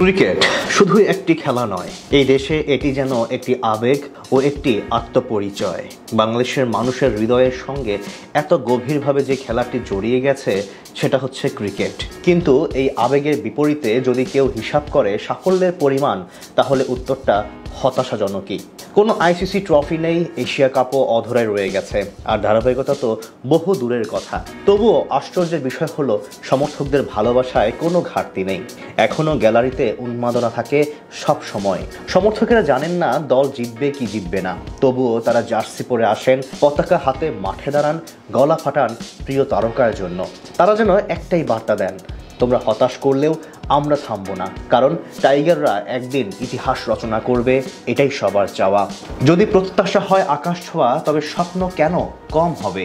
Cricket শুধুই একটি খেলা নয়, এই দেশে এটি যেন একটি আবেগ ও একটি আত্মপরিচয়। বাংলাদেশের মানুষের হৃদয়ের সঙ্গে এত গভীরভাবে যে খেলাটি জড়িয়ে গেছে সেটা হচ্ছে ক্রিকেট। কিন্তু এই আবেগের বিপরীতে যদি কেউ হিসাব করে সাফল্যের পরিমাণ, তাহলে উত্তরটা হতাশাজনকই। কোনো আইসিসি ট্রফি নেই, এশিয়া কাপও অধরায় রয়ে গেছে, আর ধারাবাহিকতা তো বহু দূরের কথা। তবুও আশ্চর্যের বিষয় হলো সমর্থকদের ভালোবাসায় কোনো ঘাটতি নেই। এখনও গ্যালারিতে উন্মাদনা থাকে সব সময়। সমর্থকেরা জানেন না দল জিতবে কি জিতবে না, তবুও তারা জার্সি পরে আসেন, পতাকা হাতে মাঠে দাঁড়ান, গলা ফাটান প্রিয় তারকার জন্য। তারা যেন একটাই বার্তা দেন, তোমরা হতাশ করলেও আমরা থামবো না, কারণ টাইগাররা একদিন ইতিহাস রচনা করবে, এটাই সবার চাওয়া। যদি প্রত্যাশা হয় আকাশ ছোঁয়া, তবে স্বপ্ন কেন কম হবে?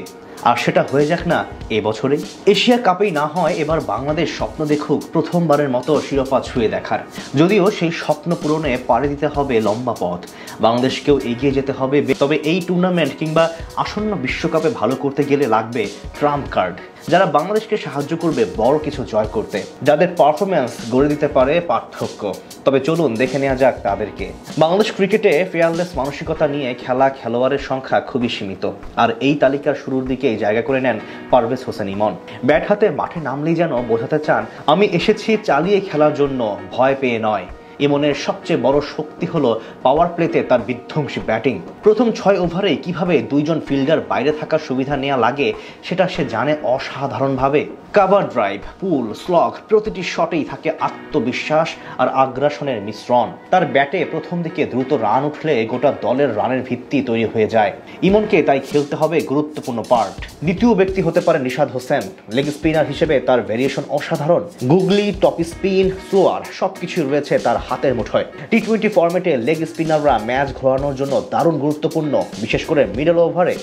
আর সেটা হয়ে যাক না এবছরে। এশিয়া কাপেই না হয় এবার বাংলাদেশ স্বপ্ন দেখুক প্রথমবারের মতো শিরোপা ছুঁয়ে দেখার। যদিও সেই স্বপ্ন পূরণে পাড়ি দিতে হবে লম্বা পথ, বাংলাদেশকেও এগিয়ে যেতে হবে। তবে এই টুর্নামেন্ট কিংবা আসন্ন বিশ্বকাপে ভালো করতে গেলে লাগবে ট্রাম্প কার্ড, যারা বাংলাদেশকে সাহায্য করবে বড় কিছু জয় করতে, যাদের পারফরমেন্স গড়ে দিতে পারে পার্থক্য। তবে চলুন দেখে নেওয়া যাক তাদেরকে। বাংলাদেশ ক্রিকেটে ফেয়ারলেস মানসিকতা নিয়ে খেলোয়াড়ের সংখ্যা খুবই সীমিত, আর এই তালিকার শুরুর দিকে জায়গা করে নেন পারভেজ হোসেন ইমন। ব্যাট হাতে মাঠে নামলেই যেন বোঝাতে চান, আমি এসেছি চালিয়ে খেলার জন্য, ভয় পেয়ে নয়। ইমনের সবচেয়ে বড় শক্তি হলো পাওয়ার প্লেতে তার বিধ্বংসী ব্যাটিং। প্রথম 6 ওভারে কিভাবে দুইজন ফিল্ডার বাইরে থাকার সুবিধা নেওয়া লাগে সেটা সে জানে অসাধারণভাবে। কাভার ড্রাইভ, পুল, স্লগ, প্রতিটি শটেই থাকে আত্মবিশ্বাস আর আগ্রাসনের মিশ্রণ। তার ব্যাটে প্রথম দিকে দ্রুত রান উঠলে গোটা দলের রানের ভিত্তি তৈরি হয়ে যায়। ইমনকে তাই খেলতে হবে গুরুত্বপূর্ণ পার্ট। দ্বিতীয় ব্যক্তি হতে পারে নিশাদ হোসেন। লেগ স্পিনার হিসেবে তার ভেরিয়েশন অসাধারণ। গুগলি, টপ স্পিন, স্লোয়ার সবকিছু রয়েছে তার হাতের মুঠোয়। টি-20 ফরম্যাটে লেগ স্পিনাররা ম্যাচ ঘোরানোর জন্য দারুণ গুরুত্বপূর্ণ, বিশেষ করে মিডল ওভারে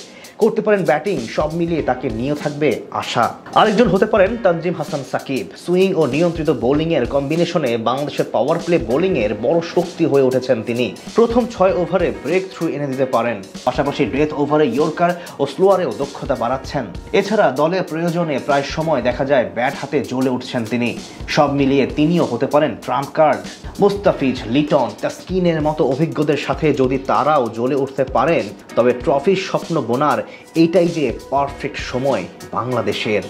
করতে পারেন ব্যাটিং। সব মিলিয়ে তাকে নিয়ে থাকবে আশা। আরেকজন হতে পারেন তানজিম হাসান সাকিব। সুইং ও নিয়ন্ত্রিত বোলিং এর কম্বিনেশনে বাংলাদেশের পাওয়ার প্লে বোলিং এর বড় শক্তি হয়ে উঠেছেন তিনি। প্রথম 6 ওভারে ব্রেক থ্রু এনে দিতে পারেন, পাশাপাশি ডেথ ওভারে ইয়র্কার ও স্লোয়ারেও দক্ষতা বাড়াচ্ছেন। এছাড়া দলের প্রয়োজনে প্রায় সময় দেখা যায় ব্যাট হাতে জ্বলে উঠছেন তিনি। সব মিলিয়ে তিনিও হতে পারেন ট্রাম্প কার্ড। মুস্তাফিজ, লিটন, তাসকিনের মতো অভিজ্ঞদের সাথে যদি তারাও জ্বলে উঠতে পারেন, তবে ট্রফির স্বপ্ন বোনার এইটাই যে পারফেক্ট সময় বাংলাদেশের।